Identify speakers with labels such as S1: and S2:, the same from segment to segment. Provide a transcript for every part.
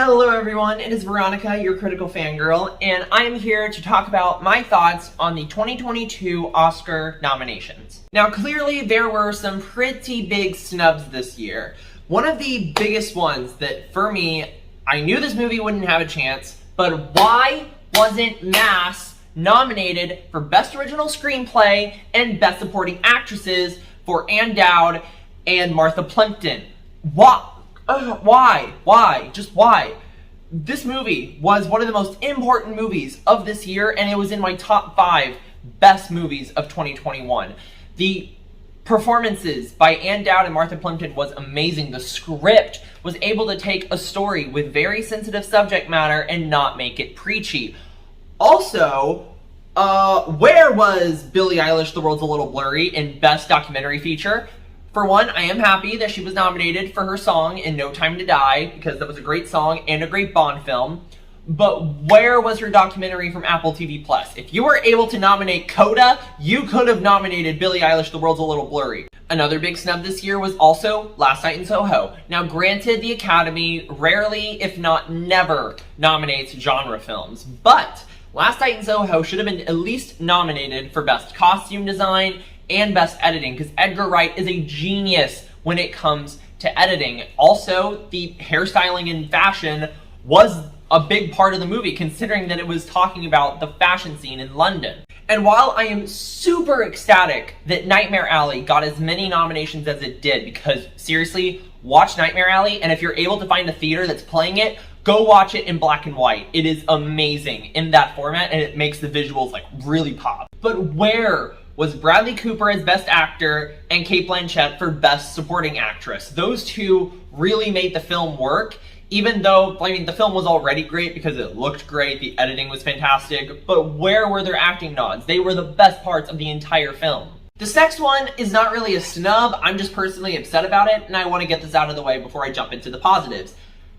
S1: Hello everyone, it is Veronica, your critical fangirl, and I am here to talk about my thoughts on the 2022 Oscar nominations. Now clearly there were some pretty big snubs this year. One of the biggest ones that, for me, I knew this movie wouldn't have a chance, but why wasn't Mass nominated for Best Original Screenplay and Best Supporting Actresses for Ann Dowd and Martha Plimpton? Why? Just why? This movie was one of the most important movies of this year, and it was in my top 5 best movies of 2021. The performances by Ann Dowd and Martha Plimpton was amazing. The script was able to take a story with very sensitive subject matter and not make it preachy. Also, where was Billie Eilish, The World's a Little Blurry, in Best Documentary Feature? For one, I am happy that she was nominated for her song in No Time to Die, because that was a great song and a great Bond film. But where was her documentary from Apple TV+? If you were able to nominate Coda, you could have nominated Billie Eilish, The World's a Little Blurry. Another big snub this year was also Last Night in Soho. Now granted, the Academy rarely, if not never, nominates genre films, but Last Night in Soho should have been at least nominated for Best Costume Design and Best Editing, because Edgar Wright is a genius when it comes to editing. Also, the hairstyling and fashion was a big part of the movie, considering that it was talking about the fashion scene in London. And while I am super ecstatic that Nightmare Alley got as many nominations as it did, because seriously, watch Nightmare Alley, and if you're able to find a theater that's playing it, go watch it in black and white. It is amazing in that format, and it makes the visuals like really pop. But where was Bradley Cooper as Best Actor and Cate Blanchett for Best Supporting Actress? Those two really made the film work, even though, I mean, the film was already great because it looked great, the editing was fantastic, but where were their acting nods? They were the best parts of the entire film. This next one is not really a snub, I'm just personally upset about it, and I want to get this out of the way before I jump into the positives.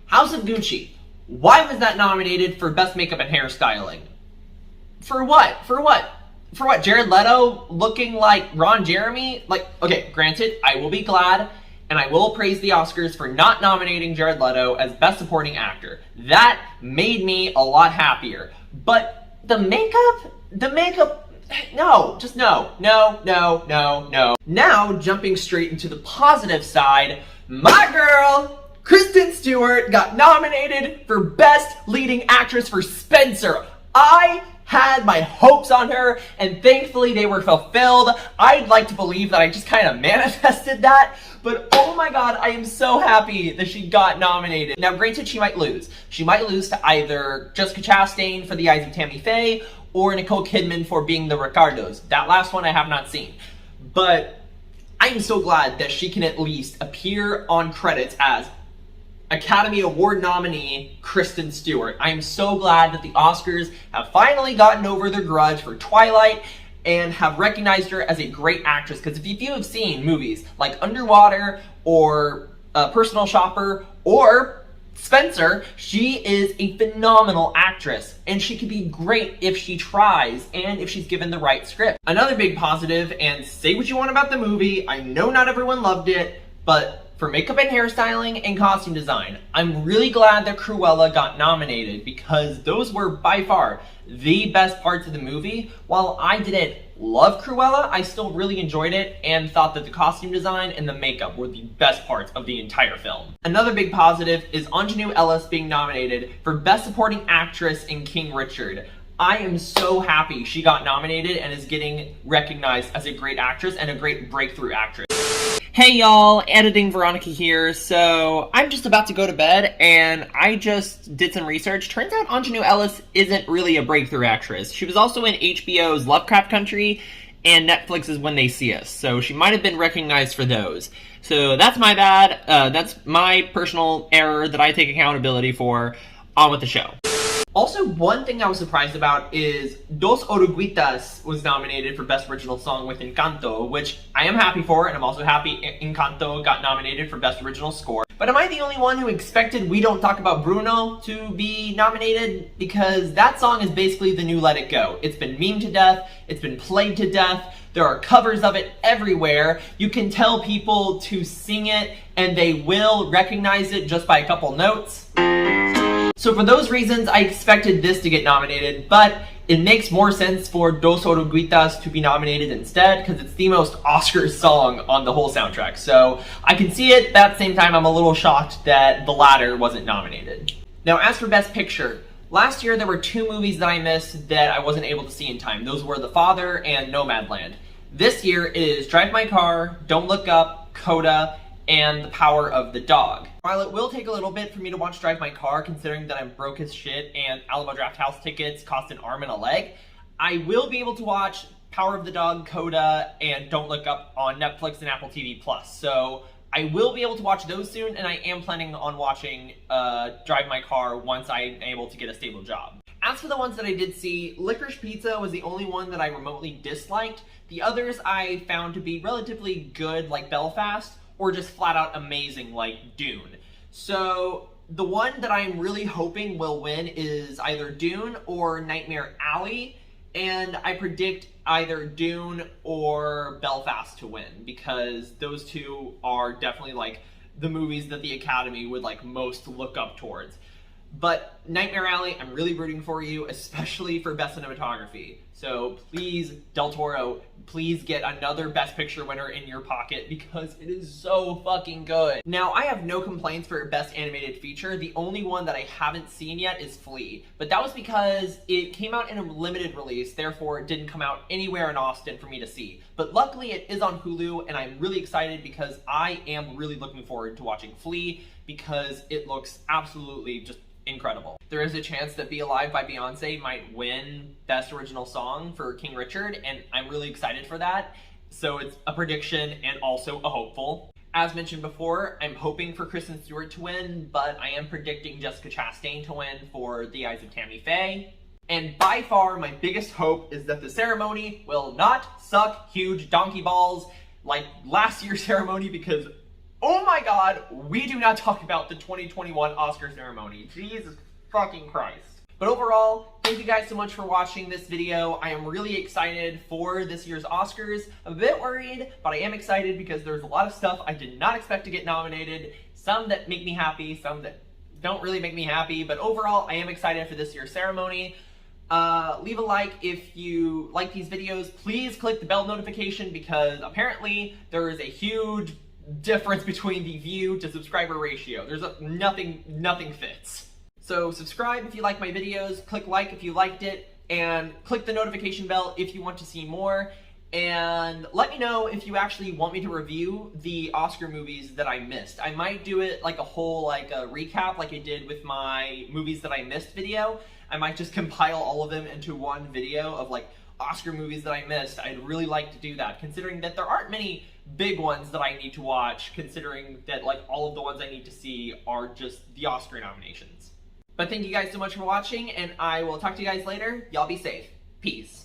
S1: House of Gucci. Why was that nominated for Best Makeup and Hairstyling? For what? For what, Jared Leto looking like Ron Jeremy? Like, okay, granted, I will be glad, and I will praise the Oscars for not nominating Jared Leto as Best Supporting Actor. That made me a lot happier. But the makeup, no, just no. Now, jumping straight into the positive side, my girl, Kristen Stewart, got nominated for Best Leading Actress for Spencer. I had my hopes on her, and thankfully they were fulfilled. I'd like to believe that I just kind of manifested that, but oh my god, I am so happy that she got nominated. Now granted, she might lose. She might lose to either Jessica Chastain for The Eyes of Tammy Faye, or Nicole Kidman for Being the Ricardos. That last one I have not seen. But I am so glad that she can at least appear on credits as Academy Award nominee Kristen Stewart. I am so glad that the Oscars have finally gotten over their grudge for Twilight and have recognized her as a great actress. Because if you have seen movies like Underwater or Personal Shopper or Spencer, she is a phenomenal actress, and she could be great if she tries and if she's given the right script. Another big positive, and say what you want about the movie, I know not everyone loved it, but for makeup and hairstyling and costume design, I'm really glad that Cruella got nominated, because those were by far the best parts of the movie. While I didn't love Cruella, I still really enjoyed it and thought that the costume design and the makeup were the best parts of the entire film. Another big positive is Ingenue Ellis being nominated for Best Supporting Actress in King Richard. I am so happy she got nominated and is getting recognized as a great actress and a great breakthrough actress. Hey y'all, Editing Veronica here. So I'm just about to go to bed, and I just did some research. Turns out Ingenue Ellis isn't really a breakthrough actress. She was also in HBO's Lovecraft Country and Netflix's When They See Us, so she might have been recognized for those. So that's my bad. That's my personal error that I take accountability for. On with the show. Also, one thing I was surprised about is Dos Oruguitas was nominated for Best Original Song with Encanto, which I am happy for, and I'm also happy Encanto got nominated for Best Original Score. But am I the only one who expected We Don't Talk About Bruno to be nominated? Because that song is basically the new Let It Go. It's been memed to death, it's been played to death, there are covers of it everywhere. You can tell people to sing it, and they will recognize it just by a couple notes. So for those reasons, I expected this to get nominated, but it makes more sense for Dos Oruguitas to be nominated instead, because it's the most Oscar song on the whole soundtrack. So I can see it, but at the same time, I'm a little shocked that the latter wasn't nominated. Now, as for Best Picture, last year there were two movies that I missed that I wasn't able to see in time. Those were The Father and Nomadland. This year it is Drive My Car, Don't Look Up, Coda, and The Power of the Dog. While it will take a little bit for me to watch Drive My Car, considering that I'm broke as shit and Alamo Drafthouse tickets cost an arm and a leg, I will be able to watch Power of the Dog, Coda, and Don't Look Up on Netflix and Apple TV+. So I will be able to watch those soon, and I am planning on watching Drive My Car once I'm able to get a stable job. As for the ones that I did see, Licorice Pizza was the only one that I remotely disliked. The others I found to be relatively good, like Belfast, or just flat out amazing, like Dune. So the one that I'm really hoping will win is either Dune or Nightmare Alley, and I predict either Dune or Belfast to win, because those two are definitely like the movies that the Academy would like most look up towards. But Nightmare Alley, I'm really rooting for you, especially for Best Cinematography. So please, Del Toro, please get another Best Picture winner in your pocket, because it is so fucking good. Now, I have no complaints for Best Animated Feature. The only one that I haven't seen yet is Flea. But that was because it came out in a limited release, therefore it didn't come out anywhere in Austin for me to see. But luckily it is on Hulu, and I'm really excited because I am really looking forward to watching Flea, because it looks absolutely just incredible. There is a chance that Be Alive by Beyonce might win Best Original Song for King Richard, and I'm really excited for that. So it's a prediction and also a hopeful. As mentioned before, I'm hoping for Kristen Stewart to win, but I am predicting Jessica Chastain to win for The Eyes of Tammy Faye. And by far, my biggest hope is that the ceremony will not suck huge donkey balls like last year's ceremony, because oh my god, we do not talk about the 2021 Oscar ceremony. Jesus fucking Christ. But overall, thank you guys so much for watching this video. I am really excited for this year's Oscars. I'm a bit worried, but I am excited because there's a lot of stuff I did not expect to get nominated. Some that make me happy, some that don't really make me happy. But overall, I am excited for this year's ceremony. Leave a like if you like these videos. Please click the bell notification, because apparently there is a huge difference between the view to subscriber ratio. There's nothing fits. So subscribe if you like my videos, click like if you liked it, and click the notification bell if you want to see more. And let me know if you actually want me to review the Oscar movies that I missed. I might do it like a whole a recap like I did with my movies that I missed video. I might just compile all of them into one video of like Oscar movies that I missed. I'd really like to do that, considering that there aren't many big ones that I need to watch, considering that like all of the ones I need to see are just the Oscar nominations. But thank you guys so much for watching, and I will talk to you guys later. Y'all be safe. Peace.